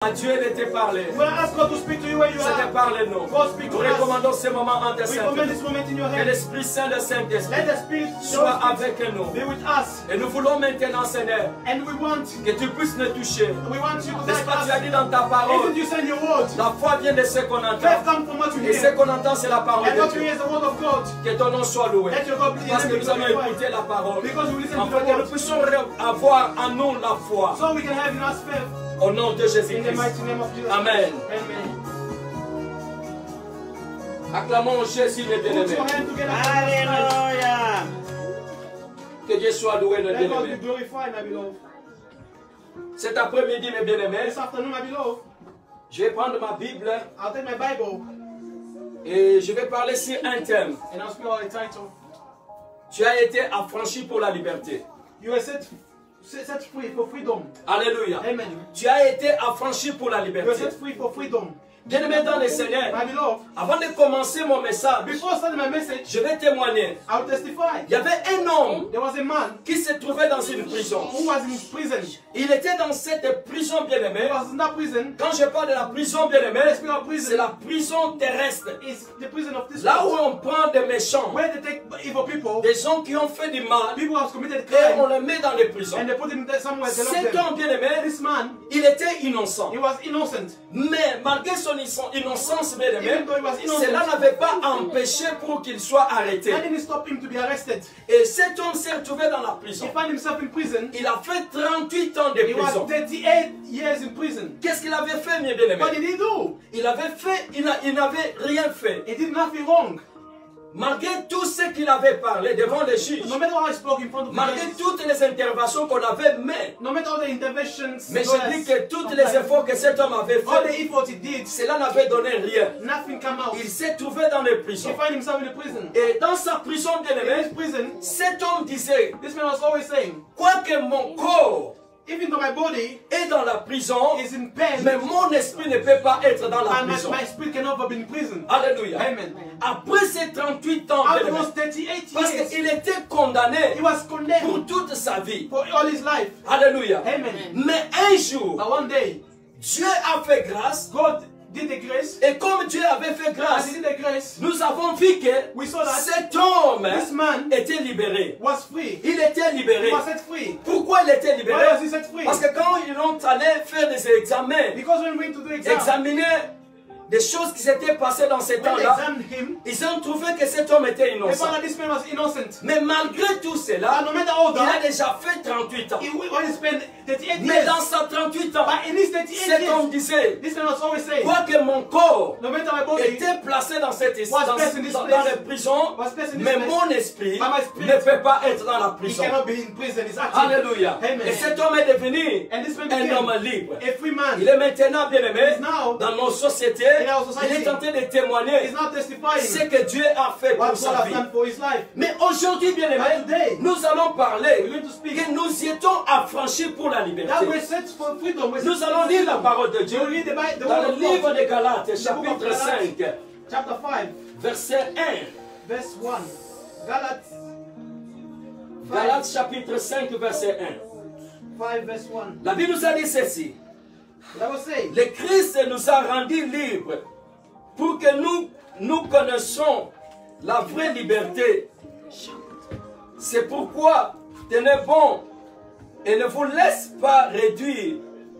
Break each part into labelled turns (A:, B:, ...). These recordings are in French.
A: À Dieu de te parler. C'était parler-nous. Nous recommandons ce moment en tes que l'Esprit Saint, le Saint-Esprit, soit avec nous. Et nous voulons maintenant, Seigneur, que tu puisses nous toucher. N'est-ce pas, tu as dit dans ta parole, la foi vient de ce qu'on entend. Et ce qu'on entend, c'est la parole de Dieu. Que ton nom soit loué. Parce que nous allons écouter la parole. Afin que nous puissions avoir en nous la foi. Au nom de Jésus-Christ. Amen. Acclamons Jésus le bien-aimé.
B: Alléluia.
A: Que Dieu soit loué le bien-aimé. Cet après-midi, mes bien-aimés, je vais prendre ma Bible et je vais parler sur un thème. Tu as été affranchi pour la liberté.
C: Set free for freedom.
A: Alléluia.
C: Amen.
A: Tu as été affranchi pour la liberté.
C: You are set free for freedom.
A: Bien-aimé dans le Seigneur, avant de commencer mon message, je vais témoigner. Il y avait un homme qui se trouvait dans une prison. Il était dans cette prison bien-aimée. Quand je parle de la prison bien-aimée, c'est la prison terrestre. Là où on prend des méchants, des gens qui ont fait du mal, et on les met dans les prisons. Cet homme bien-aimé, il était innocent. Mais malgré son innocence, cela n'avait pas empêché pour qu'il soit arrêté. Et cet homme s'est retrouvé dans la prison. Il a fait 38 ans de prison. Qu'est-ce qu'il avait fait, mes bien-aimés? Il n'avait rien fait. Malgré tout ce qu'il avait parlé devant les juges, malgré toutes les interventions qu'on avait menées, mais je dis que tous les efforts que cet homme avait fait, cela n'avait donné rien. Il s'est trouvé dans les prisons. Et dans sa prison bien-aimée, cet homme disait, quoique mon corps
C: even though my body
A: est dans la prison,
C: is in pain,
A: mais mon esprit ne peut pas être dans la
C: and
A: prison.
C: my spirit cannot be in prison.
A: Alléluia.
C: Amen.
A: Après ces 38 ans,
C: After those 38
A: parce
C: years,
A: qu'il était condamné
C: he was condemned
A: pour toute sa vie.
C: for all his life.
A: Alléluia.
C: Amen.
A: Mais un jour,
C: But one day,
A: Dieu a fait grâce.
C: God did the grace.
A: Et comme Dieu avait fait
C: As
A: grâce,
C: he did the grace,
A: nous avons vu que
C: we saw that
A: cet homme
C: this man
A: était libéré.
C: was free.
A: Il était
C: He
A: libéré.
C: was set free.
A: Pourquoi il était libéré?
C: Why was he set free?
A: Parce que quand ils ont allé faire des examens,
C: Because when we went to do exam,
A: examiner des choses qui s'étaient passées dans ces
C: when they
A: temps-là,
C: examined him,
A: ils ont trouvé que cet homme était
C: they
A: innocent.
C: found that this man was innocent.
A: Mais malgré tout cela,
C: And no matter all
A: il a
C: that,
A: déjà fait 38 ans.
C: he only spent 38
A: Mais
C: years.
A: dans sa 38 ans,
C: But in his 38
A: cet homme
C: years,
A: disait,
C: this man was always saying,
A: quoique mon corps
C: no matter my body
A: était placé dans cette
C: was placed in this place,
A: les prisons,
C: was placed in this
A: mais
C: place,
A: mon esprit
C: but my spirit
A: ne peut pas être dans la
C: he
A: prison.
C: cannot be in prison. He's active.
A: Alléluia.
C: Amen.
A: Et cet homme est devenu
C: And this man
A: un
C: became
A: homme libre.
C: a free man.
A: Il est maintenant, bien aimé,
C: He's now
A: dans nos sociétés,
C: in our society.
A: il est en train de témoigner
C: He's not testifying
A: ce que Dieu a fait
C: what
A: pour
C: God
A: sa
C: has
A: vie.
C: done for his life.
A: Mais aujourd'hui, bien aimé,
C: But today,
A: nous allons parler
C: we're going to speak
A: que nous y étions affranchis pour la liberté.
C: that we're set for freedom. We're set
A: Nous
C: for
A: allons lire la
C: freedom.
A: parole de Dieu
C: We'll read the
A: dans
C: word
A: le
C: of
A: livre
C: God.
A: de Galates,
C: The book of
A: chapitre
C: Galates,
A: 5,
C: chapter 5,
A: verset 1.
C: verse 1. Galates
A: Galates, chapitre 5, verset
C: 5, verse 1.
A: 1. La Bible nous a dit ceci.
C: The Bible says,
A: Le Christ nous a rendus libres pour que nous connaissions la vraie liberté. C'est pourquoi tenez bon et ne vous laisse pas réduire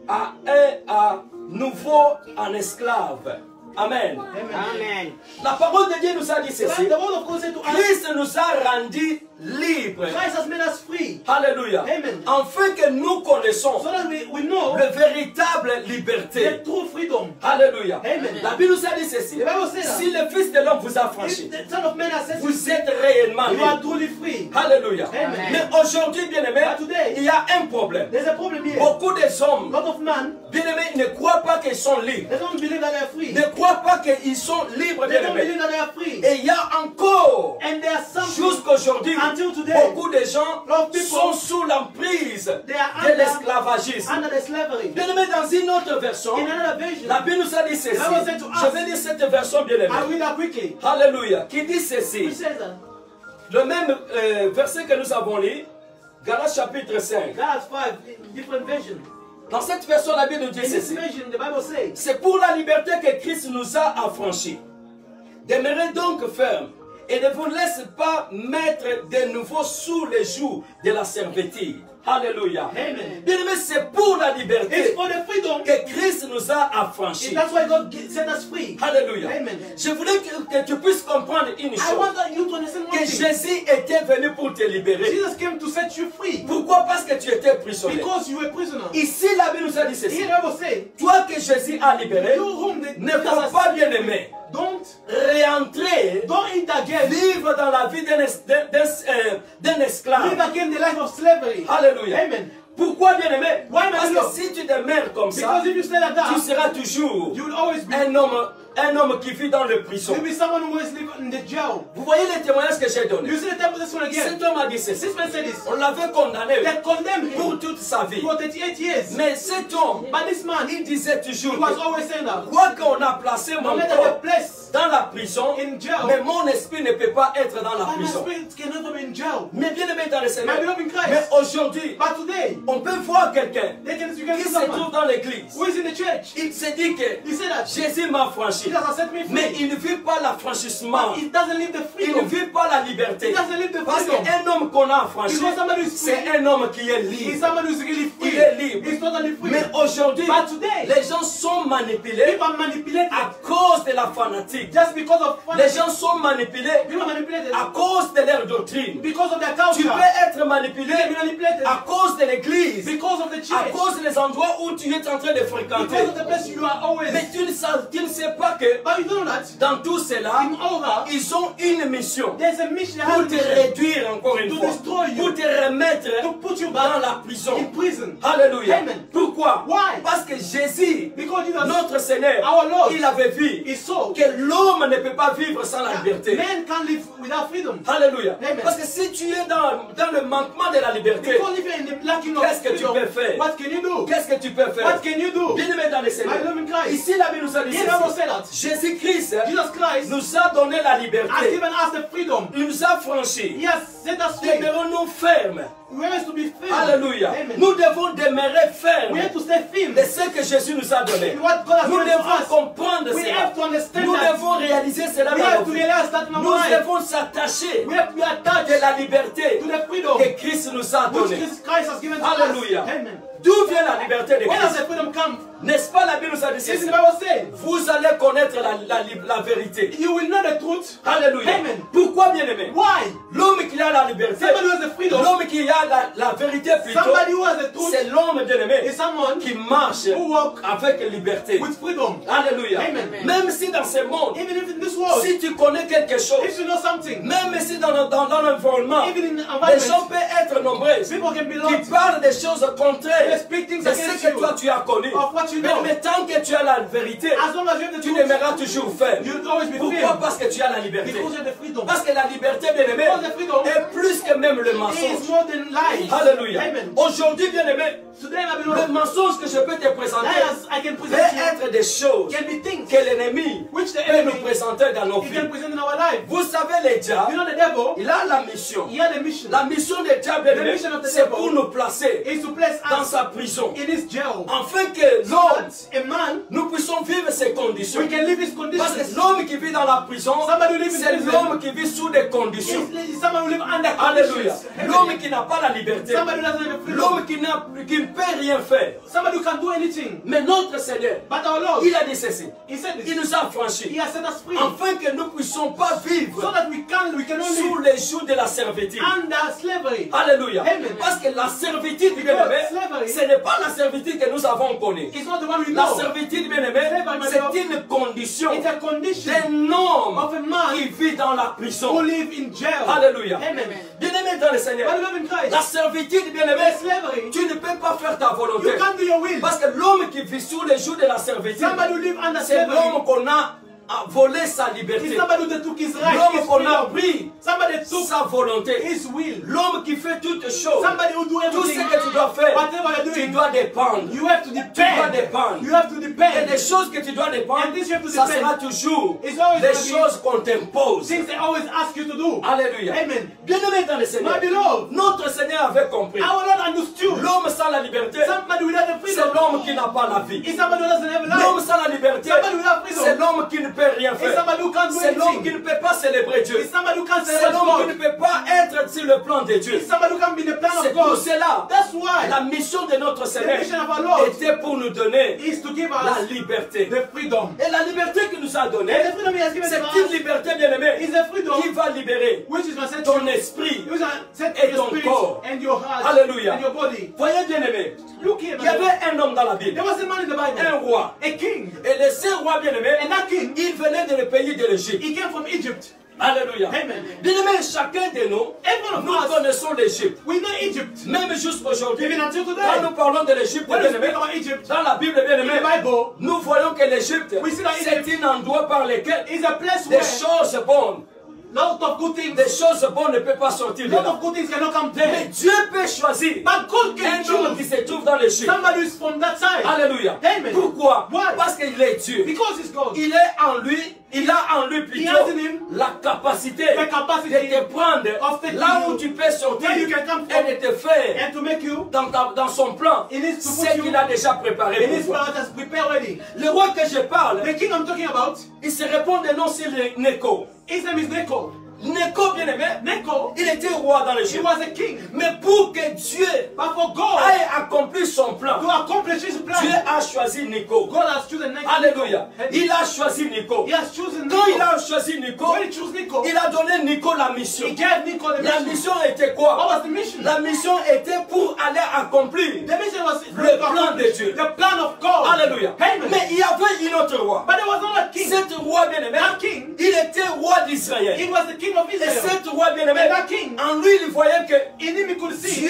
A: à nouveau en esclave. Amen.
B: Amen.
A: La parole de Dieu nous a dit ceci.
C: the word of God said to us,
A: Christ nous a rendus libres.
C: Christ has made us free.
A: Alléluia.
C: Amen.
A: Afin que nous connaissons
C: So that we know
A: la véritable
C: the
A: liberté.
C: true freedom.
A: Alléluia.
C: Amen.
A: La Bible nous a dit ceci.
C: The Bible says that
A: Si le Fils de l'homme vous a
C: if
A: franchi,
C: the Son of Man has set you
A: vous
C: free,
A: êtes réellement
C: you are
A: libre.
C: truly free.
A: Alléluia.
C: Amen.
A: Mais aujourd'hui, bien aimé,
C: But today,
A: il y a un problème.
C: there's a problem here.
A: Beaucoup des
C: A
A: hommes,
C: lot of men,
A: bien aimés, ne croient pas qu'ils sont libres.
C: they don't believe that they are free.
A: Ne croient pas qu'ils sont libres,
C: They
A: bien
C: don't
A: aimés.
C: believe that they are free.
A: Et il y a encore,
C: And there are some
A: jusqu'aujourd'hui,
C: until today,
A: beaucoup de gens
C: lot of people,
A: sont sous l'emprise
C: they are
A: de
C: under
A: l'esclavagisme.
C: the slavery.
A: Bien aimé, dans une autre version,
C: In another version,
A: la Bible nous a dit ceci.
C: The Bible said to us,
A: Je vais lire cette version, bien aimé.
C: I'll read that quickly.
A: Alléluia. Qui dit
C: Which
A: ceci.
C: says that
A: Le même verset que nous avons lu, Galates chapitre 5.
C: Galates 5, different version.
A: Dans cette version, la Bible nous dit ceci. C'est pour la liberté que Christ nous a affranchis. Demeurez donc fermes et ne vous laissez pas mettre de nouveau sous les jougs de la servitude. Alléluia. Bien aimé, c'est pour la liberté que Christ nous a affranchis. Alléluia. Je voulais que tu puisses comprendre une chose. Que Jésus était venu pour te libérer. Pourquoi? Parce que tu étais prisonnier. Ici, la Bible nous a dit ceci. Toi que Jésus a libéré, ne faut pas bien aimer. Donc, réentrer, vivre dans la vie d'un esclave. Alléluia. Amen. Pourquoi bien aimé? Parce que si tu demeures comme ça, tu seras toujours un homme qui vit dans le prison. Vous voyez les témoignages que j'ai donnés. Cet homme a dit ceci. On l'avait condamné pour toute sa vie. Mais cet homme, il disait toujours, quoi qu'on a placé mon corps dans la prison, mais mon esprit ne peut pas être dans la prison. Mais bien aimé dans le Seigneur, mais aujourd'hui, on peut voir quelqu'un qui se trouve dans l'église. Il se dit que Jésus m'a franchi. Mais il ne vit pas l'affranchissement. Il ne vit pas la liberté. Parce qu'un homme qu'on a affranchi, c'est un homme qui est libre. Il est libre. Mais aujourd'hui, les gens sont manipulés à cause de la fanatique. Les gens sont manipulés à cause de leur doctrine. Tu peux être manipulé à cause de l'église, à cause des endroits où tu es en train de fréquenter. Mais tu ne sais pas que dans tout cela, ils ont une mission pour te réduire encore une fois, pour te remettre dans la prison. Alléluia. Pourquoi? Parce que Jésus, notre Seigneur, il avait vu que l'homme ne peut pas vivre sans la liberté. Alléluia. Parce que si tu es dans le manquement de la liberté, qu'est-ce que tu peux faire? Qu'est-ce que tu peux faire? Bien aimé dans le Seigneur. Ici, la Bible nous a dit Jésus-Christ nous a donné la liberté. Il nous a franchis. Demeurons-nous fermes. Alléluia. Nous devons demeurer fermes de ce que Jésus nous a donné. Nous devons comprendre cela. Nous devons réaliser cela dans nos vies. Nous devons s'attacher de la liberté que Christ nous a donnée. Alléluia. D'où vient la liberté de Christ? N'est-ce pas, la Bible nous a dit ceci? Vous allez connaître la vérité. Alléluia. Pourquoi, bien aimé? L'homme qui a la liberté, l'homme qui a la vérité plutôt, c'est l'homme, bien aimé, qui marche avec liberté. Alléluia. Même si dans ce monde, si tu connais quelque chose, même si dans l'environnement, les gens peuvent être nombreux qui parlent des choses contraires de ce que toi tu as connu. Mais tant que tu as la vérité, tu demeureras toujours ferme. Pourquoi? Parce que tu as la liberté. Parce que la liberté, bien aimé, est plus que même le mensonge. Alléluia. Aujourd'hui, bien aimé, le mensonge que je peux te présenter peut être des choses que l'ennemi peut nous présenter dans nos vies. Vous savez, le diable, il a la mission. La mission du diable, c'est pour nous placer dans sa prison. Afin que l'homme, nous puissions vivre ces conditions. Parce que l'homme qui vit dans la prison, c'est l'homme qui vit sous des conditions. Alléluia. L'homme qui n'a pas la liberté. L'homme qui ne peut rien faire. Mais notre Seigneur, il a dit ceci. Il nous a affranchis. Afin que nous ne puissions pas vivre sous les jougs de la servitude. Alléluia. Parce que la servitude, bien aimé, ce n'est pas la servitude que nous avons connue. La servitude, bien aimé, c'est une condition d'un homme qui vit dans la prison. Alléluia. Bien aimé dans le Seigneur, la servitude, bien aimé, tu ne peux pas faire ta volonté. Parce que l'homme qui vit sous les jougs de la servitude, c'est l'homme qu'on a volé sa liberté. L'homme qu'on a pris sa volonté. L'homme qui fait toutes choses. Tout ce que tu dois faire, tu dois dépendre. Tu dois dépendre. Il y a des choses que tu dois dépendre,
C: And this you have to
A: ça
C: depend.
A: sera toujours
C: It's always
A: des
C: gonna be
A: choses qu'on t'impose.
C: things they always ask you to do.
A: Alléluia.
C: Amen.
A: Bien-aimé dans le Seigneur,
C: My beloved,
A: notre Seigneur avait compris.
C: our Lord understood.
A: L'homme sans la liberté,
C: Somebody without the
A: c'est
C: freedom
A: l'homme qui n'a pas la vie.
C: is somebody who doesn't have a
A: L'homme
C: life.
A: sans la liberté,
C: Somebody without freedom
A: c'est l'homme qui ne peut rien
C: is
A: faire.
C: somebody who can't do
A: C'est l'homme qui
C: anything.
A: ne peut pas célébrer Dieu.
C: Is somebody who can't
A: C'est
C: celebrate
A: l'homme qui ne
C: God.
A: peut pas être sur le plan de Dieu.
C: Is somebody who can't be in the plan
A: C'est
C: of
A: pour
C: God.
A: cela,
C: That's why
A: la mission de notre
C: the
A: Seigneur
C: mission of our Lord
A: était pour nous donner
C: is to give
A: la
C: us
A: liberté.
C: the freedom.
A: Et la liberté qu'il nous a donnée,
C: And the freedom He has given
A: c'est
C: to
A: une
C: us
A: liberté, bien-aimée,
C: is a freedom
A: qui va libérer
C: which is going to set
A: ton
C: you,
A: esprit.
C: which is going to set
A: et
C: your
A: ton
C: spirit
A: corps.
C: and your heart
A: Alléluia.
C: and your body.
A: Voyez, bien-aimé,
C: Look here,
A: il y avait
C: man.
A: un homme dans la Bible,
C: There was a man in the Bible,
A: un roi.
C: a king,
A: Et le ce roi, bien-aimé,
C: and that king,
A: il venait de le pays de l'Égypte.
C: he came from Egypt.
A: Alléluia.
C: Amen.
A: Bien-aimé, chacun de nous,
C: Every one of
A: nous
C: us,
A: connaissons l'Égypte.
C: we know Egypt.
A: Même jusqu'aujourd'hui,
C: Even until
A: quand
C: today,
A: nous parlons de l'Égypte,
C: when we
A: bien-aimé,
C: speak about Egypt,
A: dans la Bible,
C: in
A: bien-aimé,
C: the Bible,
A: nous voyons que l'Égypte,
C: we see that
A: c'est un endroit par lequel
C: is a place
A: des
C: where
A: choses bonnes,
C: lot of good things,
A: des choses bonnes ne peuvent pas sortir de
C: lot
A: là.
C: of good things cannot come
A: Mais
C: there.
A: Dieu peut choisir
C: But God
A: un
C: can
A: homme qui
C: choose
A: se trouve dans l'Égypte.
C: somebody who is from that side.
A: Alléluia.
C: Amen.
A: Pourquoi?
C: Why?
A: Parce qu'il est Dieu.
C: Because it's God.
A: Il est en lui, il a en lui plutôt
C: has in him
A: la capacité
C: the capacity
A: de te prendre
C: of taking
A: là où
C: you
A: tu peux sortir
C: where you can come from
A: et de te faire
C: and to make you,
A: dans son plan
C: it needs to
A: ce
C: put you
A: qu'il a déjà préparé
C: in
A: pour
C: His
A: toi.
C: plan has prepared already.
A: Le roi que je parle,
C: The king I'm talking about,
A: il se répond de nom sur Neko.
C: his name is Necho.
A: Neko, bien aimé,
C: Necho,
A: il était roi dans
C: he
A: l'Égypte.
C: was a king.
A: Mais pour que Dieu
C: But for God
A: aille accomplir son plan,
C: to accomplish His plan,
A: Dieu a choisi Neko.
C: God has chosen Necho.
A: Alléluia.
C: And
A: Il a choisi Neko.
C: He has chosen
A: Quand il
C: Necho.
A: a choisi Neko,
C: When He chose Necho,
A: il a donné Nico la mission.
C: He gave Necho the
A: La
C: mission.
A: mission était
C: What
A: quoi?
C: was the mission?
A: La mission était pour aller accomplir
C: The mission was
A: le plan de Dieu.
C: the plan of God.
A: Alléluia.
C: Amen.
A: Mais il y avait un autre roi.
C: But there was another king.
A: Cet roi bien-aimé,
C: That king,
A: il était roi d'Israël.
C: he was the king of
A: Et
C: Israel.
A: cet roi bien-aimé,
C: And that king,
A: en lui, il voyait que
C: in him he could see
A: Dieu,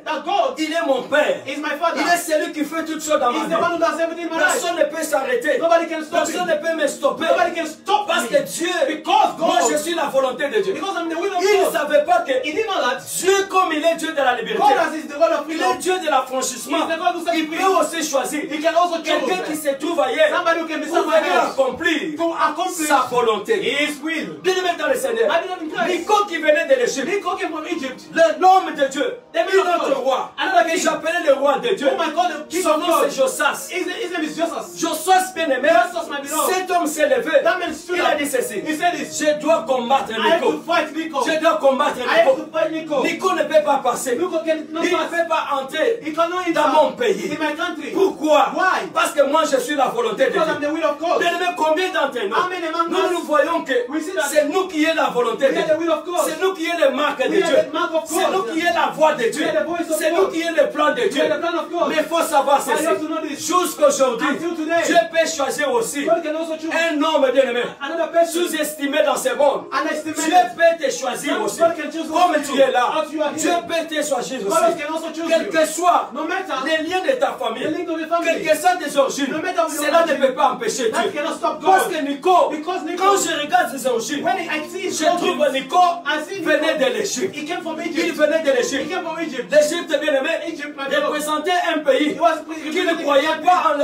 C: that God
A: il est mon père.
C: is my father.
A: Il est celui qui fait toutes choses dans ma
C: He's the one
A: vie.
C: who does everything in my life.
A: Personne ne peut s'arrêter.
C: Nobody can stop
A: Personne
C: me.
A: ne peut me stopper.
C: Nobody can stop
A: Parce
C: me.
A: que Dieu,
C: Because
A: moi je
C: God,
A: suis la volonté de Dieu.
C: because I'm the will of
A: Il ne
C: God.
A: savait pas que
C: He didn't know that
A: Dieu, comme il est Dieu de la liberté,
C: God as is the God of
A: il est
C: freedom.
A: Dieu de l'affranchissement.
C: He's the God who set
A: Il
C: free.
A: peut aussi choisir
C: He can also
A: quelqu'un qui
C: choose
A: se trouve ailleurs
C: somebody who can be
A: pour
C: somewhere
A: venir
C: else
A: accomplir
C: to accomplish
A: sa volonté.
C: His will.
A: Bien-aimé dans le Seigneur,
C: My beloved in Christ,
A: Nico qui venait de l'Égypte,
C: Necho came from Egypt.
A: l'homme de Dieu,
C: The man of
A: notre
C: God.
A: roi,
C: Another
A: que
C: king.
A: j'appelais le roi de Dieu.
C: Oh my God, the king
A: Son
C: of
A: nom
C: God.
A: c'est Josas.
C: His name is Jesus.
A: Josas bien-aimé,
C: Jesus, my beloved.
A: cet homme s'est levé.
C: That man stood
A: Il a
C: up.
A: dit ceci:
C: He said this.
A: je dois combattre
C: I have
A: Nico.
C: to fight Necho.
A: Je dois combattre
C: I have
A: Nico.
C: to fight Necho.
A: Nico ne peut pas passer.
C: Necho can not
A: Il ne
C: pass.
A: peut pas entrer
C: He cannot enter
A: dans mon pays.
C: in my country.
A: Pourquoi?
C: Why?
A: Parce que moi je suis la volonté de
C: Because I'm
A: Dieu.
C: the will of God.
A: Bien-aimé, combien d'entre
C: How many among
A: nous,
C: us
A: nous voyons que
C: we see that
A: c'est nous qui est la volonté de
C: we are
A: Dieu.
C: the will of God.
A: C'est nous qui est le marque de
C: We are
A: Dieu.
C: the mark of
A: C'est
C: God.
A: nous qui est la voix de Dieu.
C: We are the voice of
A: C'est
C: God.
A: nous qui est le plan de
C: We
A: Dieu.
C: are the plan of God.
A: Mais il faut savoir
C: But you
A: ceci.
C: have to know this.
A: Jusqu'aujourd'hui,
C: Until today,
A: Dieu peut choisir aussi
C: God can also choose
A: un homme bien-aimé,
C: another person.
A: sous-estimé dans ce monde.
C: Underestimate.
A: Dieu peut te choisir aussi.
C: God can choose
A: Comme
C: also
A: tu
C: you.
A: es là,
C: As you are here.
A: Dieu peut te choisir
C: God
A: aussi.
C: can also choose
A: Quel
C: you.
A: que soit
C: No matter
A: les liens de ta famille,
C: the link of your
A: quel
C: family,
A: que soit tes origines,
C: no matter your
A: cela ne
C: origin,
A: peut pas empêcher
C: that
A: Dieu.
C: cannot stop
A: Parce
C: God.
A: que Nico,
C: Because Nico,
A: quand je regarde ses origines,
C: when I see his
A: je trouve
C: origins,
A: Nico
C: I see Nico.
A: venait de l'Égypte.
C: He came from
A: Il
C: Egypt.
A: venait de
C: He
A: l'Égypte.
C: came from Egypt.
A: L'Égypte, bien aimé,
C: Egypt, my beloved.
A: représentait un pays
C: He was
A: qui ne croyait pas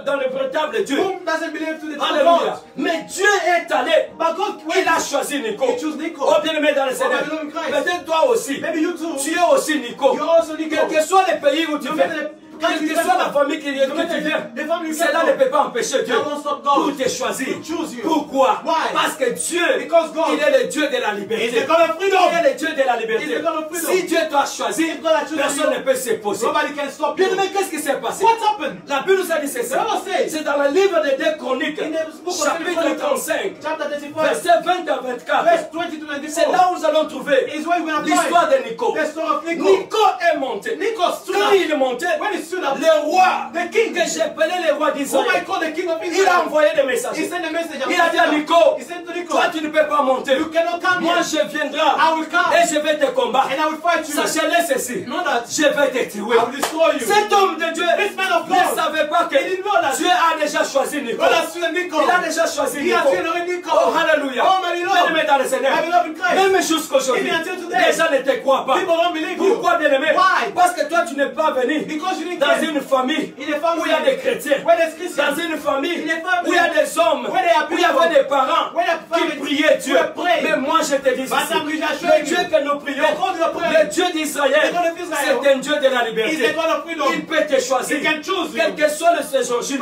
A: dans le véritable Dieu.
C: Whom doesn't believe to the true
A: Alléluia.
C: God.
A: Mais Dieu est allé.
C: But God,
A: Il a choisi Nico.
C: He chose Nico.
A: Oh, bien aimé dans le Seigneur.
C: my beloved in Christ.
A: Peut-être toi aussi.
C: Maybe you too.
A: Tu es aussi Nico.
C: You're also Nico.
A: Quel que soit le pays où tu
C: No
A: viens,
C: matter the
A: quelle
C: country
A: que
C: you
A: soit
C: come
A: la
C: from,
A: famille que
C: no matter
A: tu viens,
C: the family you
A: cela
C: come
A: ne
C: from,
A: peut pas empêcher Dieu
C: that won't stop God
A: pour te choisir.
C: to choose you.
A: Pourquoi?
C: Why?
A: Parce que Dieu,
C: Because God
A: il est le Dieu de la
C: is
A: liberté.
C: the God of freedom.
A: Il est le Dieu de la
C: He's
A: liberté.
C: the God of freedom.
A: Si Dieu t'a choisi,
C: If God has chosen
A: personne
C: you,
A: ne peut s'opposer.
C: Nobody can stop
A: Bien
C: you.
A: aimé, qu'est-ce qui s'est passé?
C: What happened?
A: La Bible nous a dit ceci.
C: The Bible says,
A: C'est dans le livre des 2 Chroniques,
C: in the book of
A: chapitre 35,
C: chapter 35,
A: versets 20 à 24.
C: verse 20 to 24,
A: C'est là où nous allons trouver
C: is where we're going to
A: l'histoire
C: find
A: de Nico.
C: the story of Nico.
A: Nico est monté.
C: Nico stood
A: Quand
C: up.
A: il est monté,
C: When he stood up,
A: le roi,
C: the king,
A: que j'appelais le roi
C: whom I
A: d'Israël,
C: call the king of
A: il a
C: Israel,
A: envoyé des
C: he
A: messagers.
C: sent a message.
A: Il a dit à Nico,
C: He said to Nico,
A: toi tu ne peux pas monter.
C: you cannot come
A: Moi
C: here.
A: je viendrai
C: I will come
A: et je vais te combattre.
C: and I will fight you.
A: Sachez-le ceci,
C: Know that
A: je vais te tuer.
C: I will destroy you.
A: Cet homme de Dieu
C: This man of
A: ne
C: God,
A: savait pas que
C: he didn't know that
A: Dieu a déjà choisi Nico.
C: God has chosen Nico.
A: Il a déjà choisi
C: He has
A: Nico.
C: chosen Nico.
A: Oh, hallelujah.
C: Oh, my beloved.
A: Bien-aimé dans le Seigneur.
C: My beloved in Christ.
A: Même jusqu'aujourd'hui,
C: Even until today,
A: les gens ne te croient pas.
C: people don't believe you.
A: Pourquoi, bien-aimé?
C: Why?
A: Parce que toi, toi tu n'es pas venu dans une famille où il y a des chrétiens, dans une famille où il y a des hommes, où il y avait des parents qui priaient Dieu. Mais moi je te dis ceci, le Dieu que nous prions, le Dieu d'Israël, c'est un Dieu de la liberté. Il peut te choisir, quel que soit les origines.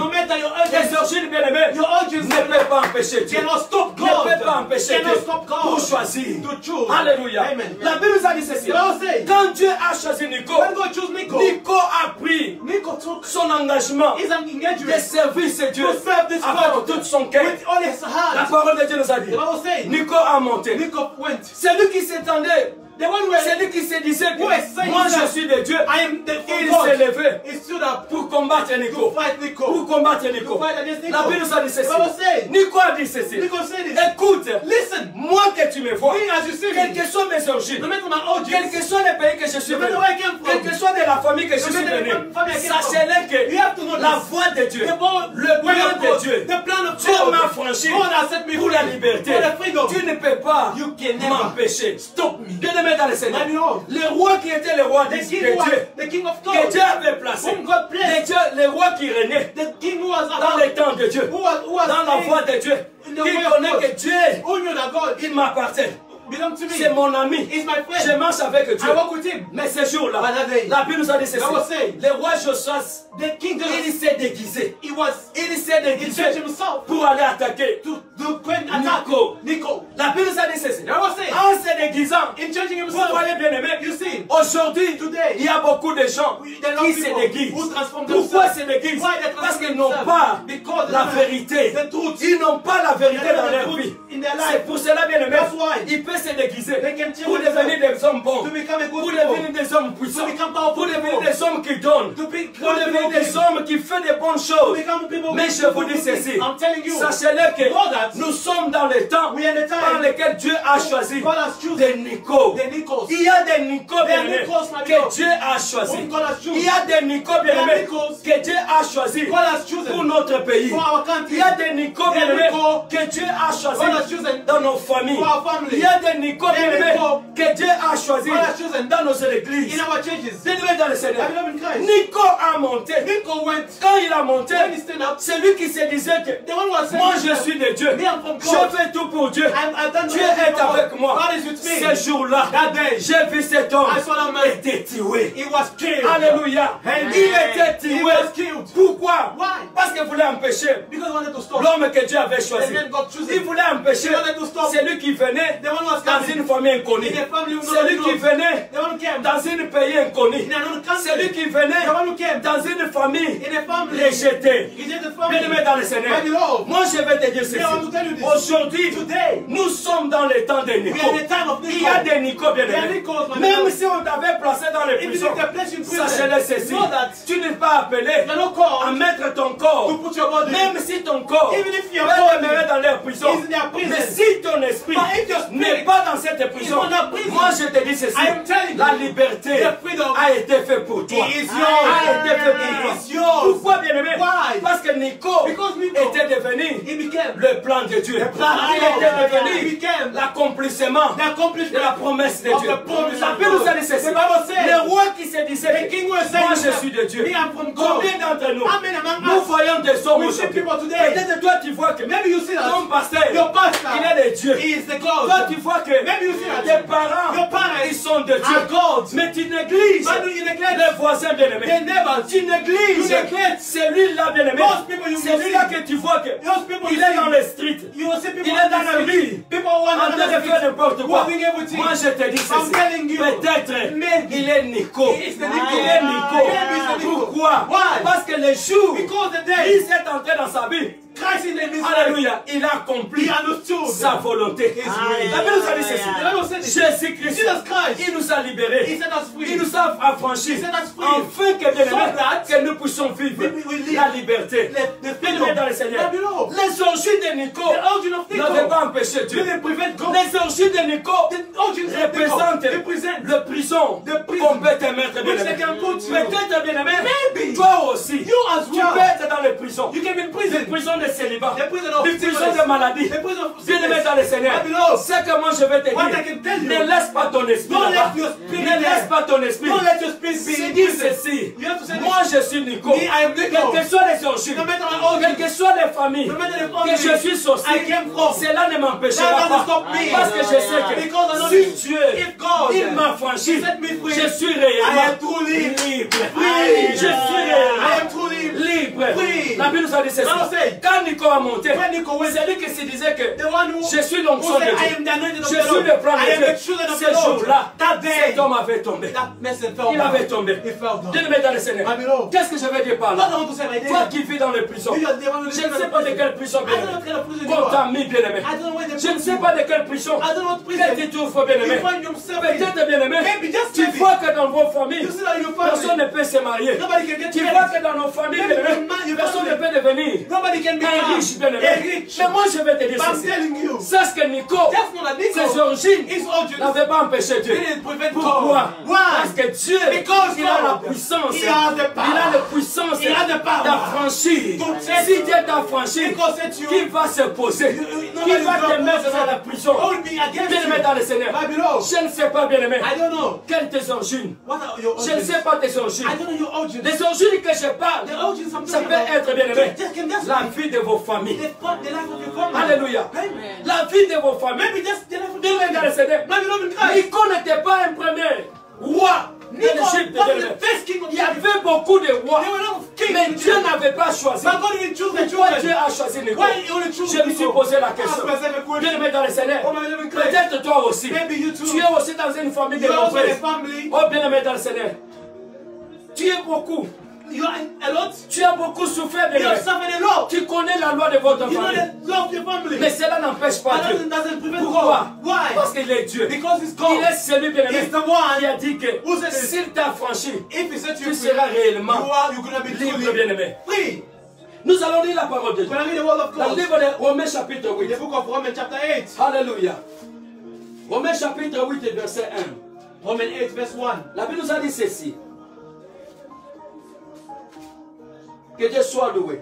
A: Les origines bien-aimées ne peuvent pas empêcher Dieu, ne peuvent pas empêcher Dieu pour choisir. Alléluia. La Bible nous a dit ceci, quand Dieu a choisi Nico, Nico a pris son engagement de servir ce Dieu avec tout son cœur. La parole de Dieu nous a dit, Nico a monté. C'est lui qui s'étendait. C'est lui qui se disait que moi je suis de Dieu. Il s'est levé pour combattre Nico. Pour combattre Nico. La Bible nous a dit ceci. Nico a dit ceci. Écoute, moi que tu me vois, quelles que soient mes origines, quels que soient les pays que je suis venu, quel que soit de la famille que je suis venu, sachez-le que la voix de Dieu, le plan de Dieu, Dieu m'a franchi pour la liberté. Tu ne peux pas m'empêcher. Dans le Seigneur. Le roi qui était le roi de Dieu, que Dieu avait placé, le roi qui régnait dans les temps de Dieu, dans la voix de Dieu, qui connaît que Dieu, il m'appartient. C'est mon ami. Je marche avec Dieu. Mais ce jour-là, la Bible nous a dit ceci. Le roi Josias, il s'est déguisé. Il s'est déguisé pour aller attaquer Nico. La Bible nous a dit ceci. En se déguisant, vous voyez bien aimé, aujourd'hui, il y a beaucoup de gens qui se déguisent. Pourquoi se déguisent? Parce qu'ils n'ont pas la vérité. Ils n'ont pas la vérité dans leur vie. C'est pour cela bien aimé, il peut se déguiser pour devenir des hommes bons, pour devenir des hommes puissants, pour devenir des hommes qui donnent, pour devenir des hommes qui font des bonnes choses. Mais je vous dis ceci, sachez-le que nous sommes dans le temps dans lequel Dieu a choisi des Nico. Il y a des Nico bien-aimés que Dieu a choisi. Il y a des Nico bien-aimés que Dieu a choisi pour notre pays. Il y a des Nico bien-aimés que Dieu a choisi dans nos familles. Il y a des Nico bien-aimés que Dieu a choisi dans nos églises. Bien-aimés dans le Seigneur. Nico a monté. Quand il a monté, c'est lui qui se disait que moi je suis de Dieu. Je fais tout pour Dieu. Dieu est avec moi. Ce jour-là, j'ai vu cet homme était tué. Alléluia. Il était tué. Pourquoi? Parce qu'il voulait empêcher l'homme que Dieu avait choisi. Il voulait empêcher celui qui venait dans une famille inconnue. Celui qui venait dans un pays inconnu. Celui qui venait dans une famille rejetée. Bien-aimé dans le Seigneur. Moi je vais te dire ceci. Aujourd'hui, nous sommes dans le temps des Nico. Il y a des Nico bien-aimés. Même si on t'avait placé dans les prisons, sachez-le ceci. Tu n'es pas appelé à mettre ton corps. Même si ton corps peut demeurer dans leur prison. Mais si ton esprit n'est pas dans cette prison, moi je te dis ceci. La liberté a été faite pour toi. A été faite pour toi. Pourquoi bien-aimé? Parce que Nico était devenu le plan de Dieu. Il était devenu l'accomplissement de la promesse de Dieu. La Bible nous a dit ceci. Le roi qui se disait, moi je suis de Dieu. Combien d'entre nous, nous voyons des hommes aujourd'hui? Peut-être toi tu vois que ton pasteur, il est de Dieu. Toi tu vois que tes parents, ils sont de Dieu. Mais tu négliges les voisins bien-aimés. Tu négliges celui-là bien-aimé. Celui-là que tu vois que il est dans les streets. Il est dans la rue. En train de faire n'importe quoi. Moi je te dis ceci. Peut-être il est Nico. Il est Nico. Pourquoi? Parce que le jour il s'est entré dans sa vie, alléluia, il a accompli sa volonté. La Bible nous a dit ceci. Jésus-Christ, il nous a libérés. Il nous a affranchis. Afin que nous puissions vivre la liberté. Bien-aimés dans le Seigneur. Les origines de Nico n'avait pas empêché Dieu. Les orgies de Nico représentent le prison qu'on peut te mettre bien aimé. Peut-être bien aimé, toi aussi, tu peux être dans les prisons. Les prisons de célibat, les prisons de maladie. Bien aimé dans le Seigneur. C'est que moi je vais te dire, ne laisse pas ton esprit là-bas. Ne laisse pas ton esprit. Dis ceci, moi je suis Nico. Quelles que soient les orgies, quelles que soient les familles, que je suis sorcier, cela ne m'empêchera pas. Parce que je sais que si Dieu, il m'a franchi, je suis réellement libre. Je suis réellement libre. La Bible nous a dit ceci. Quand Nico a monté, c'est lui qui se disait que je suis l'onction de Dieu. Je suis le plan de Dieu. Ce jour-là, cet homme avait tombé. Il avait tombé. Dieu met dans le Seigneur. Qu'est-ce que je vais dire par là? Toi qui vis dans les prisons, je ne sais pas de quelle prison qu'on t'a mis, bien aimé. Je ne sais pas de quelle prison que tu trouves, bien aimé. Peut-être, bien aimé, tu vois que dans vos familles, personne ne peut se marier. Tu vois que dans nos familles, bien aimé, personne ne peut devenir un riche, bien aimé. Mais moi, je vais te dire ceci. C'est ce que Nico, ses origines, n'avait pas empêché Dieu. Pourquoi? Parce que Dieu, il a la puissance. Il a la puissance d'affranchir. Si Dieu t'a franchi, qui va se poser? Qui va te mettre dans la prison? Bien aimé dans le Seigneur. Je ne sais pas, bien aimé. Quelles tes origines? Je ne sais pas tes origines. Les origines que je parle, ça peut être, bien aimé, la vie de vos familles. Alléluia. La vie de vos familles. Bien aimé dans le Seigneur. Nico n'était pas un premier roi. Il y avait beaucoup de rois, mais Dieu n'avait pas choisi. Pourquoi Dieu a choisi Nico? Je me suis posé la question. Bien aimé dans le Seigneur, peut-être toi aussi, tu es aussi dans une famille de nombreuses. Oh, bien aimé dans le Seigneur, tu es beaucoup. Tu as beaucoup souffert de l'eau. Tu connais la loi de votre famille. Mais cela n'empêche pas Dieu. Pourquoi? Parce qu'il est Dieu. Il est celui bien aimé qui a dit que s'il t'a franchi, tu seras réellement libre, bien aimé. Nous allons lire la parole de Dieu. Dans le livre de Romains chapitre 8. Alléluia. Romains chapitre 8 et verset 1.
C: Romains 8 verse 1.
A: La Bible nous a dit ceci. Que Dieu soit loué.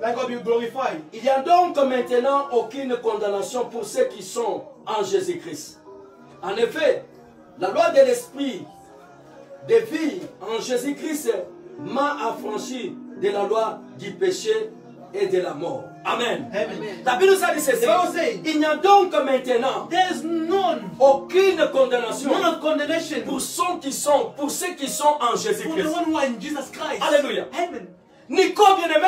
A: Il n'y a donc maintenant aucune condamnation pour ceux qui sont en Jésus-Christ. En effet, la loi de l'esprit de vie en Jésus-Christ m'a affranchi de la loi du péché et de la mort. Amen. La Bible nous a dit ceci. Il n'y a donc maintenant aucune condamnation pour ceux qui sont en Jésus-Christ. Alléluia. Nico, bien aimé,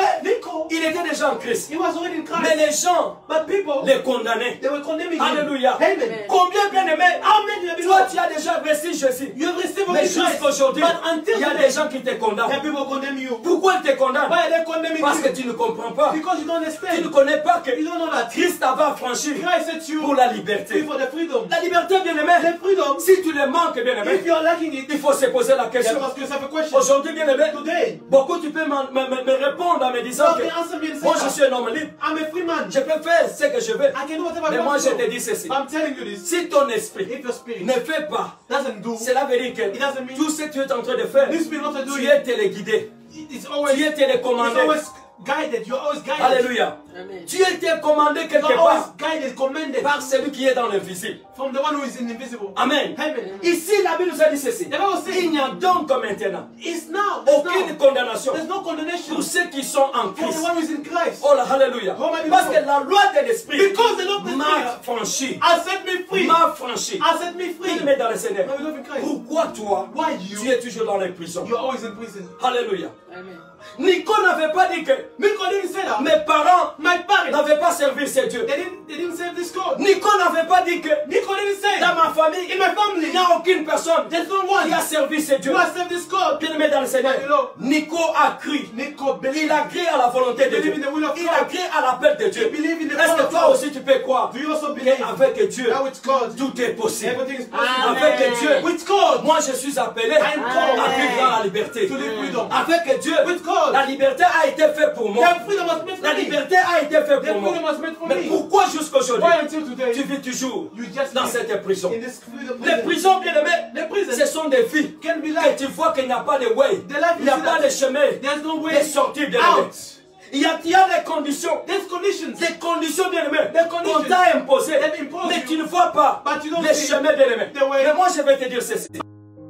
A: il était déjà en Christ. Mais les gens les condamnaient. Alléluia. Combien, bien aimé, toi tu as déjà reçu Jésus. Mais jusqu'aujourd'hui, il y a des gens qui te condamnent. Pourquoi ils te condamnent? Parce que tu ne comprends pas. Tu ne connais pas que Christ avait affranchi pour la liberté. La liberté, bien aimé, si tu le manques, bien aimé, il faut se poser la question. Aujourd'hui, bien aimé, beaucoup tu peux me répondre en me disant que moi je suis un homme libre. Je peux faire ce que je veux. Mais moi je te dis ceci. Si ton esprit ne fait pas, cela veut dire que tout ce que tu es en train de faire, tu es téléguidé. Tu es télécommandé. Alléluia.
C: Amen.
A: Tu es commandé quelque part par celui qui est dans l'invisible. Amen. Ici, la Bible nous a dit ceci. Il n'y a donc maintenant aucune condamnation pour ceux qui sont en Christ. Oh là, alléluia. Parce que la loi de l'esprit m'a franchi. M'a franchi. Il met dans le Seigneur. Pourquoi toi, tu es toujours dans les prisons? Alléluia. Nico n'avait pas dit que mes parents n'avaient pas servi ce Dieu. Nico n'avait pas dit que dans ma famille, il n'y a aucune personne qui a servi ce Dieu. Bien aimé dans le Seigneur, Nico a cru. Il a cru à la volonté de Dieu. Il a cru à l'appel de Dieu. Est-ce que toi aussi tu peux croire qu'avec Dieu, tout est possible? Avec Dieu, moi je suis appelé à vivre dans la liberté. Avec Dieu, la liberté a été faite pour moi. La liberté a été faite pour moi. Mais pourquoi jusqu'à qu'aujourd'hui,
C: Why until today
A: tu vis toujours
C: you just
A: dans
C: live
A: cette prison?
C: in this freedom
A: Les
C: prison?
A: prisons, bien aimés,
C: The prison
A: ce sont des vies
C: can be
A: que
C: like
A: tu vois qu'il n'y a pas de way,
C: the life
A: il n'y a
C: you
A: pas
C: see
A: de
C: that
A: chemin
C: there's no
A: de
C: way
A: sortie, bien aimé.
C: out.
A: Il y a des conditions.
C: There's conditions.
A: Des conditions, bien aimés,
C: The conditions
A: qu'on t'a imposées,
C: that impose
A: mais
C: you,
A: tu ne vois pas
C: but you don't
A: les
C: see
A: chemins, bien aimés.
C: the way.
A: Mais moi, je vais te dire ceci.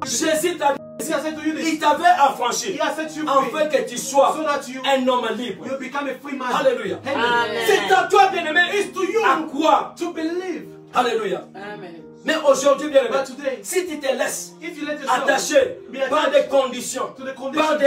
A: Jésus t'a
C: He has said to you
A: il
C: this.
A: t'avait affranchi
C: He has set you
A: afin
C: free
A: que tu sois
C: so that you
A: un homme libre.
C: become a free man.
A: Alléluia.
C: Amen.
A: C'est à toi, bien aimé,
C: It's to you
A: à quoi?
C: to believe.
A: Alléluia.
B: Amen.
A: Mais aujourd'hui, bien aimé,
C: But today,
A: si tu te laisses
C: if you let yourself
A: attaché
C: be
A: par
C: attached
A: des conditions,
C: to the conditions,
A: par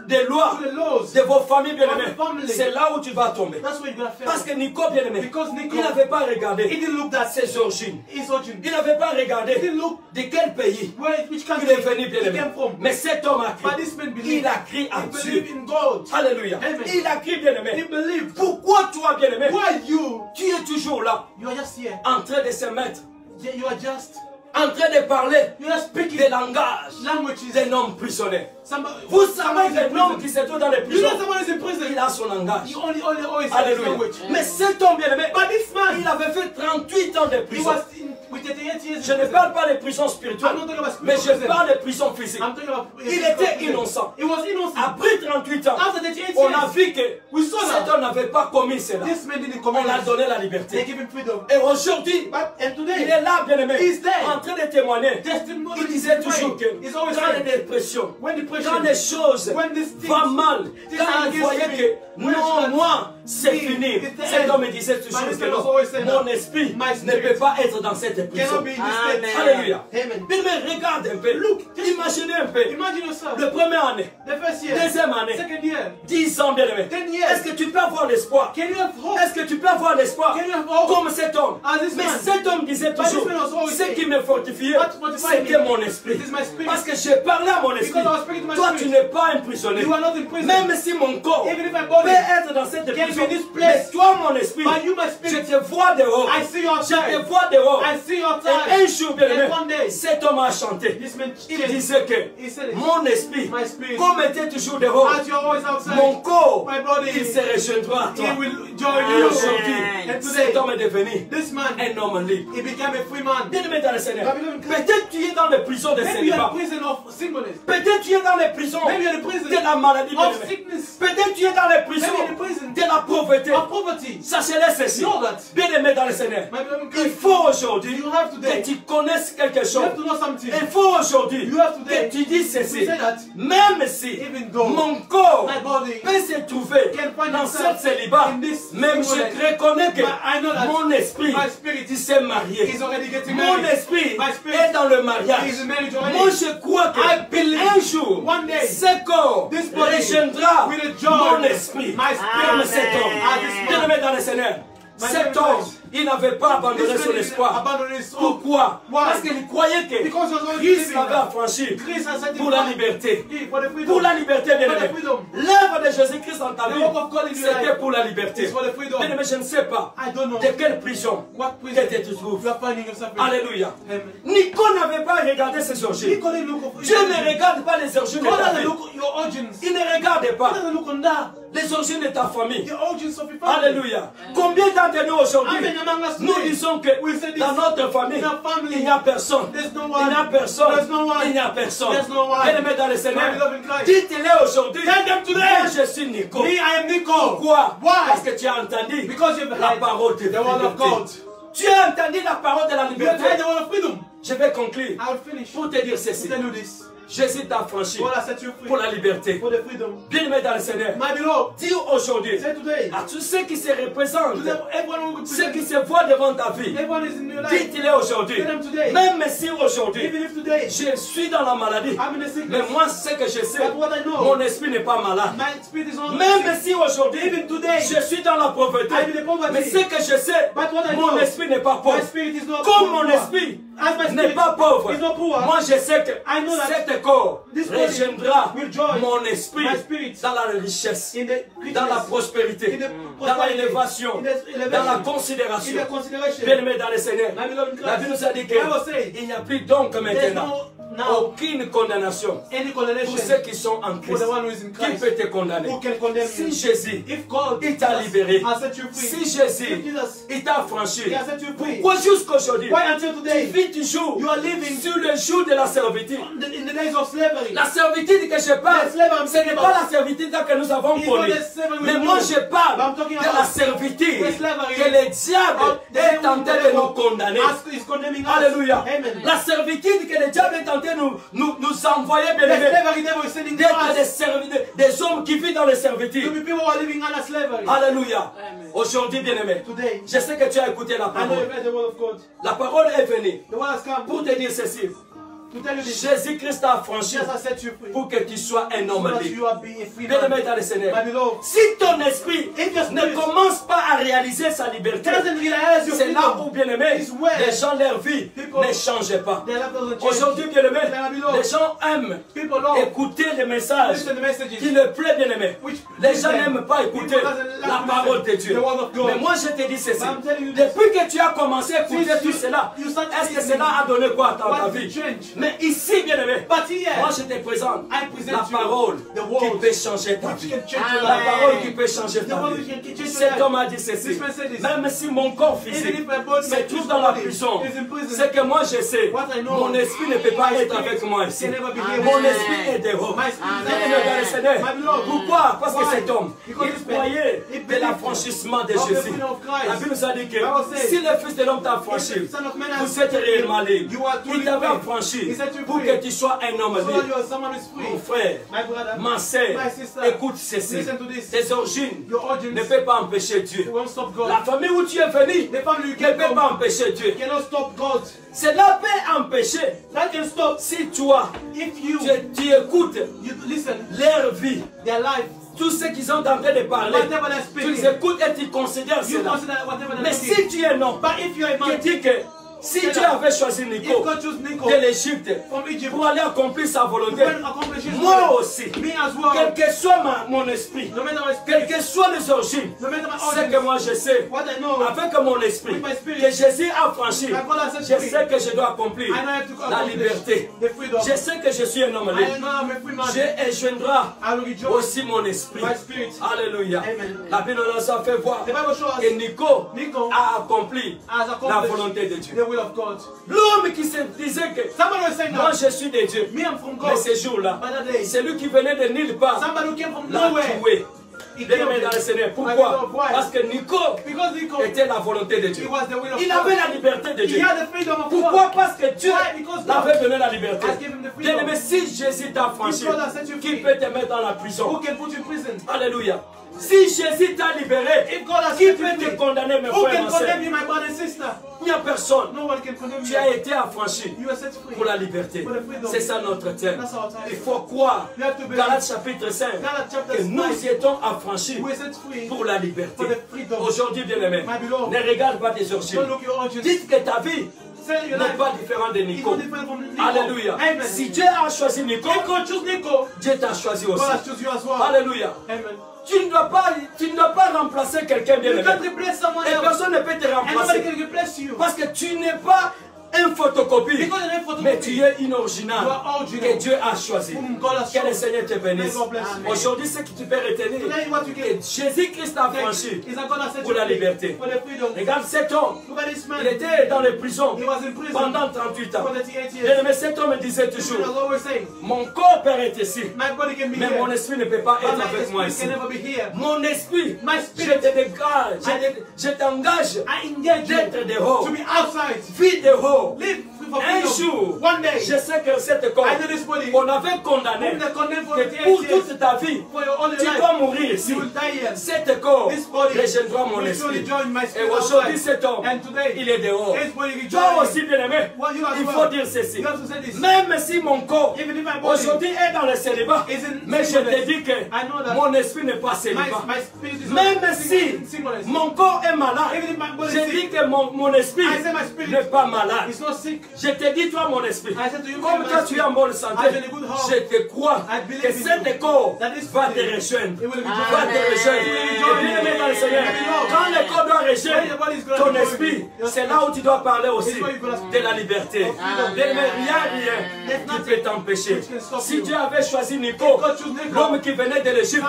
A: des lois
C: to the laws,
A: de vos familles, bien
C: of
A: aimées,
C: the family,
A: c'est là où tu vas tomber.
C: that's where you're gonna fail.
A: Parce que Nico, bien aimé,
C: Because Nico,
A: il n'avait pas
C: he
A: regardé
C: didn't look at
A: ses origines.
C: his origin.
A: Il n'avait pas
C: He
A: regardé
C: didn't look
A: de quel pays
C: which
A: il
C: country
A: est venu, bien
C: he
A: aimé.
C: came from.
A: Mais cet homme a
C: But
A: crié.
C: this man believed.
A: Il a crié à
C: He
A: Dieu.
C: believed in God.
A: Alléluia.
C: Amen.
A: Il a crié, bien aimé.
C: He believed.
A: Pourquoi toi, bien aimé,
C: Why you?
A: tu es toujours là,
C: You are just here.
A: en train de se mettre,
C: You are just.
A: en train de parler
C: You are speaking
A: des langages
C: languages.
A: d'un homme prisonnier?
C: Somebody,
A: Vous
C: somebody
A: savez
C: is in
A: qu'un homme
C: prison.
A: qui se trouve dans les
C: You
A: prisons,
C: know someone is in prison.
A: il a son langage.
C: You only always have his
A: Alléluia.
C: language.
A: Mais cet homme, bien aimé,
C: But this man,
A: il avait fait 38 ans de
C: he
A: prison.
C: was with 38 years.
A: Je ne parle pas des prisons spirituelles,
C: I'm not talking about
A: mais je
C: spiritual prison.
A: parle des prisons physiques.
C: I'm talking about
A: Il était innocent.
C: He was innocent.
A: Après 38 ans,
C: After 38
A: on a
C: years,
A: vu que
C: we saw
A: cet
C: that
A: homme n'avait pas commis cela.
C: this man didn't
A: On
C: commit
A: l'a
C: it.
A: donné la
C: They
A: liberté.
C: gave him freedom.
A: Et aujourd'hui,
C: And
A: il
C: today,
A: est là, bien aimé,
C: He's there.
A: en train de témoigner.
C: testimony
A: Il disait toujours que
C: He's always
A: quand les
C: saying,
A: dépressions,
C: when depression,
A: quand les choses
C: when these things,
A: vont mal,
C: things
A: quand
C: are
A: il voyait
C: against me,
A: que
C: when
A: non,
C: it's
A: moi, c'est
C: me,
A: fini.
C: it's the
A: Cet
C: end.
A: homme me disait toujours
C: My
A: que
C: spirit
A: non,
C: was always saying
A: mon
C: that.
A: esprit
C: My
A: ne
C: spirit
A: peut pas être dans cette prison.
C: cannot be in this state.
B: Amen.
A: Alléluia.
C: Amen.
A: Bien aimé, regarde un peu.
C: Look,
A: Imaginez un peu.
C: Imagine yourself.
A: La première année,
C: The first year,
A: deuxième année,
C: second year,
A: 10 ans, bien aimé.
C: 10 years.
A: Est-ce que tu peux avoir l'espoir?
C: Can you have hope?
A: Est-ce que tu peux avoir l'espoir
C: Can you have hope?
A: comme cet homme?
C: As this
A: Mais
C: man.
A: cet homme disait
C: But this
A: toujours,
C: man was always
A: ce
C: saying,
A: qui me fortifiait,
C: what fortified
A: c'était
C: me
A: mon esprit.
C: is my spirit.
A: Parce que j'ai parlé à mon esprit.
C: Because I was speaking to my
A: Toi,
C: spirit.
A: tu n'es pas un prisonnier.
C: You are not in prison.
A: Même si mon corps
C: Even if my
A: peut
C: body
A: être dans cette
C: can
A: prison,
C: be in this
A: mais
C: place,
A: toi, mon esprit,
C: but you, my
A: je
C: spirit,
A: te vois dehors.
C: I see your
A: Je te
C: time.
A: vois dehors.
C: I see your
A: Et un
C: time.
A: jour, bien aimé,
C: And one day,
A: cet homme a chanté.
C: this man
A: Il
C: changed.
A: disait que
C: He said it.
A: mon esprit,
C: My spirit,
A: comme était toujours dehors,
C: as you're always outside,
A: mon corps,
C: my body,
A: il se rejoindra à toi.
C: he will join
A: Et
C: you.
A: aujourd'hui,
C: And
A: cet
C: today,
A: homme est devenu
C: this man,
A: un homme libre.
C: he became a free man.
A: Bien-aimé dans le Seigneur,
C: Babylon,
A: peut-être tu es dans les prisons de
C: Maybe you're
A: célibat.
C: in prison of singleness.
A: Peut-être tu es dans les prisons
C: Maybe you're in prison
A: de la maladie.
C: of
A: bien-aimé.
C: sickness.
A: Peut-être tu es dans les prisons
C: Maybe you're in prison
A: de la pauvreté.
C: of poverty.
A: Sachez-le ceci.
C: Know that.
A: Bien-aimé dans le Seigneur,
C: My beloved
A: il
C: Christ,
A: faut aujourd'hui
C: you have
A: que
C: today,
A: tu connaisses quelque
C: you
A: chose.
C: have to know something.
A: Il faut aujourd'hui
C: You have today
A: que tu dises
C: to
A: ceci.
C: say that
A: Même si
C: even though
A: mon corps
C: my body
A: peut se trouver
C: can find
A: dans
C: itself
A: cette célibat,
C: in this
A: même
C: singleness,
A: je reconnais que
C: but I know that
A: mon esprit
C: my spirit
A: il s'est marié.
C: is already getting
A: Mon
C: married.
A: esprit
C: My spirit
A: est dans le mariage.
C: is married already.
A: Moi je crois que
C: I believe
A: un jour
C: one day
A: ce corps
C: this body
A: rejoindra
C: will join
A: mon esprit.
C: my spirit.
A: Comme cet homme.
B: Amen.
A: Bien-aimé dans le Seigneur,
C: My
A: cet
C: beloved
A: homme,
C: Christ,
A: il n'avait pas abandonné
C: this
A: son
C: man
A: espoir.
C: abandoned his hope.
A: Pourquoi?
C: Why?
A: Parce qu'il croyait que
C: Because he was always
A: Christ
C: living
A: l'avait
C: that.
A: affranchi
C: Christ has
A: pour la
C: sanctified
A: liberté.
C: me for the freedom.
A: Pour la liberté, bien
C: For the
A: aimé.
C: freedom.
A: L'œuvre de Jésus-Christ dans ta
C: The
A: vie,
C: work of God in your
A: c'était
C: life
A: pour la liberté.
C: is for the freedom.
A: Bien aimé, je ne sais pas
C: I don't know
A: de quelle prison
C: what
A: que
C: prison
A: tu te trouves.
C: you are finding yourself in.
A: Alléluia.
C: Amen.
A: Nico n'avait pas regardé ses
C: He
A: origines.
C: couldn't look of
A: Dieu ne regarde pas les origines de
C: God
A: ta
C: doesn't
A: vie.
C: look at your origins.
A: Il ne regarde
C: God
A: pas
C: doesn't look on that.
A: les origines de ta famille.
C: The origins of your family.
A: Alléluia. Combien d'entre nous aujourd'hui,
C: Amen. Among us
A: nous
C: today,
A: disons que
C: we say this.
A: dans notre famille,
C: In our family,
A: il n'y a personne.
C: there's no
A: Il
C: one.
A: n'y a personne.
C: There's no one.
A: Il n'y a personne.
C: There's no one.
A: Bien-aimé dans le Seigneur,
C: My beloved Christ.
A: dites-le aujourd'hui.
C: Tell them today.
A: Moi, je suis Nico.
C: Me, I am Nico.
A: Pourquoi?
C: Why?
A: Parce que tu as entendu
C: Because you've
A: la
C: heard
A: parole de
C: the word of
A: liberté.
C: God.
A: Tu as entendu la parole de la
C: You have
A: liberté.
C: heard the word of freedom.
A: Je vais conclure
C: I will finish.
A: pour te dire
C: To
A: ceci.
C: tell you this.
A: Jésus t'a franchi
C: God has set you free
A: pour la liberté.
C: for the freedom.
A: Bien-aimé dans le Seigneur,
C: My beloved,
A: dis aujourd'hui
C: say today,
A: à tous ceux qui se représentent,
C: to them, everyone who
A: ceux qui
C: represents,
A: se voient devant ta vie,
C: everyone is in your life.
A: dites-le aujourd'hui.
C: Tell them today.
A: Même si aujourd'hui,
C: Even if today,
A: je suis dans la maladie,
C: I'm in a
A: mais
C: sickness,
A: moi, ce que je sais,
C: but what I know,
A: mon esprit n'est pas malade.
C: my spirit is not
A: Même
C: sick.
A: si aujourd'hui,
C: Even today,
A: je suis dans la pauvreté,
C: I'm in the poverty.
A: mais ce que je sais,
C: But what I
A: mon
C: know,
A: esprit n'est pas
C: my
A: pauvre.
C: spirit is not
A: Comme mon
C: poor.
A: esprit
C: As my
A: n'est
C: spirit
A: pas pauvre,
C: is not poor,
A: moi je sais que
C: I know that
A: cet corps
C: this body
A: rejoindra
C: will join
A: mon esprit
C: my spirit
A: dans la richesse,
C: in the
A: dans la
C: greatness,
A: prospérité,
C: in the
A: dans la
C: prosperity,
A: élévation,
C: in the elevation,
A: dans la
C: in
A: considération.
C: the considération.
A: Bien-aimé dans le Seigneur,
C: My beloved
A: la Bible
C: Christ,
A: nous a dit
C: the Bible says,
A: qu'il n'y a plus donc
C: there's
A: maintenant, aucune condamnation pour ceux qui sont en Christ. Qui peut te condamner? Si Jésus il t'a libéré, si Jésus il t'a affranchi, pourquoi jusqu'aujourd'hui tu vis toujours sur le jour de la servitude? La servitude que je parle, ce n'est pas la servitude que nous avons connue. Mais moi je parle de la servitude que le diable est tenté de nous condamner. Alléluia. La servitude que le diable est tenté de nous envoyer, bien aimé, d'être des hommes qui vivent dans les servitudes. Alléluia. Aujourd'hui, bien aimé, je sais que tu as écouté la parole. La parole est venue pour te dire ceci. Jésus-Christ t'a affranchi pour que tu sois un homme libre. Bien-aimé dans le Seigneur, si ton esprit ne commence pas à réaliser sa liberté, c'est là où, bien-aimé, les gens, leur vie ne change pas. Aujourd'hui, bien-aimé, les gens aiment écouter les messages qui leur plaisent, bien-aimé. Les gens n'aiment pas écouter la parole de Dieu. Mais moi, je te dis ceci. Depuis que tu as commencé à écouter tout cela, est-ce que cela a donné quoi dans ta vie? Mais ici, bien aimé, moi je te présente la parole qui peut changer ta vie. La parole qui peut changer ta vie. Cet homme a dit ceci. Même si mon corps physique se trouve dans la prison, c'est que moi je sais, mon esprit ne peut pas être avec moi ici. Mon esprit est dehors. Pourquoi? Parce que cet homme, il croyait de l'affranchissement de Jésus. La Bible nous a dit que si le Fils de l'homme t'a affranchi, vous êtes réellement libre. Il t'avait affranchi pour que tu sois un homme libre. Mon frère, ma soeur, écoute ceci. Tes origines ne peuvent pas empêcher Dieu. La famille où tu es venu ne peut pas empêcher Dieu. Cela peut empêcher si toi, tu écoutes leur vie, tout ce qu'ils ont en train de parler, tu les écoutes et tu considères cela. Mais si tu es non, qui dit que si Dieu avait choisi Nico de l'Égypte pour aller accomplir sa volonté, moi aussi, quel que soit mon esprit, quel que soit les origines, c'est que moi je sais, avec mon esprit, que Jésus a franchi, je sais que je dois accomplir la liberté. Je sais que je suis un homme libre. Je joindra aussi mon esprit. Alléluia. La Bible nous a fait voir que Nico a accompli la volonté de Dieu. L'homme qui se disait que moi je suis de Dieu, mais ce jour-là, c'est lui qui venait de nulle part, l'a tué. Bien-aimé dans le Seigneur. Pourquoi? Parce que Nico était la volonté de Dieu. Il avait la liberté de Dieu. Pourquoi? Parce que Dieu l'avait donné la liberté. Bien-aimé, si Jésus t'a franchi, qui peut te mettre dans la prison? Alléluia. Si Jésus t'a libéré, qui peut te condamner, mes frères et ma sœur? Il n'y a personne. Tu as été affranchi pour la liberté. C'est ça notre thème. Il faut croire, Galates chapitre 5, que nous étions affranchis pour la liberté. Aujourd'hui, bien-aimé, ne regarde pas tes origines. Dites que ta vie n'est pas différente de Nico. Alléluia. Si Dieu a choisi Nico, Dieu t'a choisi aussi. Alléluia. Tu ne dois pas remplacer quelqu'un bien aimé. Et personne ne peut te remplacer. Parce que tu n'es pas une photocopie, mais tu es une originale que Dieu a choisi. Que le Seigneur te bénisse. Aujourd'hui, ce que tu peux retenir, que Jésus-Christ a franchi pour la liberté. Regarde cet homme, il était dans les prisons pendant 38 ans. Mais cet homme disait toujours, mon corps peut être ici, mais mon esprit ne peut pas être avec moi ici. Mon esprit, je t'engage d'être dehors, vis dehors. Un jour, je sais que cette corps qu'on avait condamné que pour toute ta vie, tu dois mourir ici. Cet corps rejoindra mon esprit. Et aujourd'hui, cet homme, il est dehors. Toi aussi, bien-aimé, il faut dire ceci. Même si mon corps aujourd'hui est dans le célibat, mais je te dis que mon esprit n'est pas célibat. Même si mon corps est malade, je dis que mon esprit n'est pas malade. Je te dis, toi, mon esprit,
C: I said to you,
A: comme
C: my
A: toi, tu es en bonne santé,
C: I have a good heart.
A: je te crois
C: I believe
A: que
C: in
A: cet
C: you.
A: écho
C: That this
A: va te
C: spirit,
A: rejoindre.
C: it will be
A: Va te rejoindre. Et bien aimé dans le Seigneur, quand l'écho doit rejoindre ton esprit, c'est là où tu dois parler aussi de la liberté. Rien qui peut t'empêcher. Si Dieu avait choisi Nico, l'homme qui venait de l'Égypte,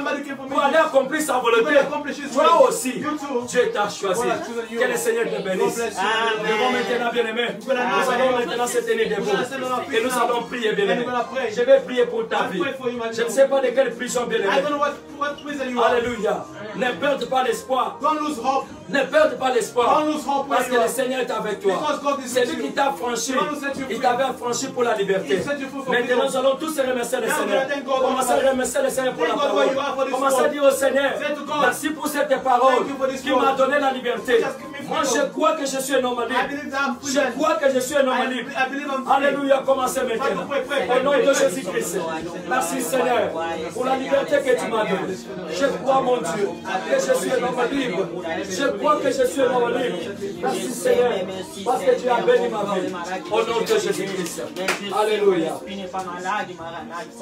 A: pour aller accomplir sa volonté, toi aussi, Dieu t'a choisi. Que le Seigneur te bénisse. Nous allons maintenant, bien-aimé, nous allons maintenant se tenir debout. Et nous allons prier, bien-aimé. Je vais prier pour ta vie. Je ne sais pas de quelle prison, bien-aimé. Alléluia. Ne perde pas l'espoir. Ne perde pas l'espoir. Parce que le Seigneur est avec toi. C'est lui qui t'a franchi. Il t'avait franchi pour la liberté. Maintenant, nous allons tous remercier le Seigneur. Commencez à remercier le Seigneur pour la parole. Commencez à dire au Seigneur, merci pour cette parole qui m'a donné la liberté. Moi, je crois que je suis un homme libre. Je crois que je suis un homme libre. Alléluia, commencez maintenant. Au nom de Jésus-Christ. Merci Seigneur pour la liberté que tu m'as donnée. Je crois, mon Dieu, que je suis un homme libre. Je crois que je suis un homme libre. Merci Seigneur, parce que tu as béni ma vie. Au nom de Jésus-Christ. Alléluia.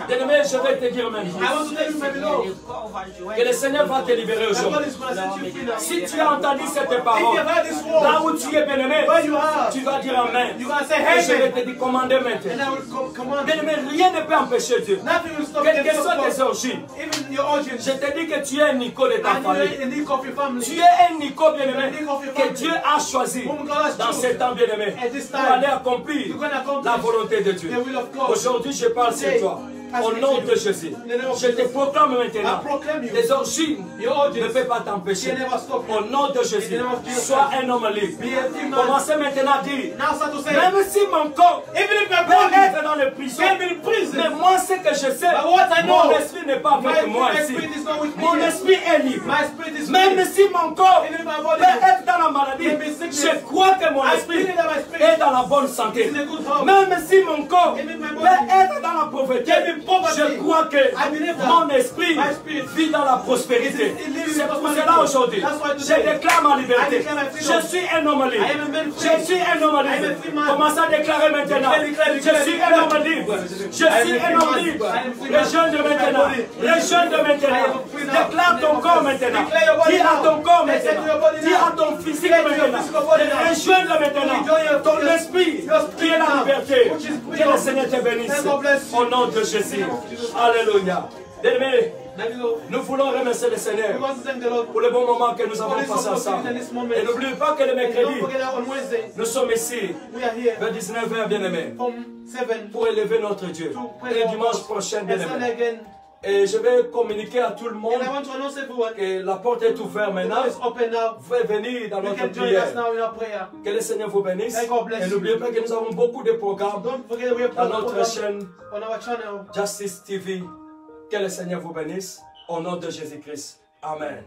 A: Bien-aimé, je vais te dire maintenant que le Seigneur va te libérer aujourd'hui. Si tu as entendu cette parole, là où tu es, bien-aimé, tu vas dire Amen. Et je vais te dire commander maintenant. Bien-aimé, rien ne peut empêcher Dieu. Quelles que soient tes origines, je te dis que tu es un Nico de ta famille. Tu es un Nico, bien-aimé, que Dieu a choisi dans ce temps, bien-aimé, pour aller accomplir la volonté de Dieu. Aujourd'hui, je parle sur toi. Au nom de Jésus, je te proclame maintenant, les origines ne peuvent pas t'empêcher. Au nom de Jésus, sois un homme libre. Commencez maintenant à dire, même si mon corps peut être dans le prison, mais moi ce que je sais, mon esprit n'est pas avec moi ici. Mon esprit est libre. Même si mon corps peut être dans la maladie, je crois que mon esprit est dans la bonne santé. Même si mon corps peut être dans la pauvreté, je crois que mon esprit vit dans la prospérité. C'est pour cela aujourd'hui, je déclare ma liberté. Je suis un homme libre. Je suis un homme libre. Commencez à déclarer maintenant. Je suis un homme libre. Je suis un homme libre. Rejoins-le maintenant. Rejoins-le maintenant. Déclare ton corps maintenant. Dis à ton corps maintenant. Dis à ton physique maintenant. Rejoins-le maintenant. Ton esprit qui est la liberté. Que le Seigneur te bénisse. Au nom de Jésus. Alléluia. Bien-aimés, nous voulons remercier le Seigneur pour le bon moment que nous avons passé ensemble. Et n'oubliez pas que le mercredi, nous sommes ici vers 19h, bien-aimés, pour élever notre Dieu. Et le dimanche prochain, bien-aimés. Et je vais communiquer à tout le monde que la porte est ouverte maintenant. Vous pouvez venir dans notre prière. Que le Seigneur vous bénisse. Et n'oubliez pas que nous avons beaucoup de programmes dans notre chaîne Justice TV. Que le Seigneur vous bénisse. Au nom de Jésus-Christ. Amen.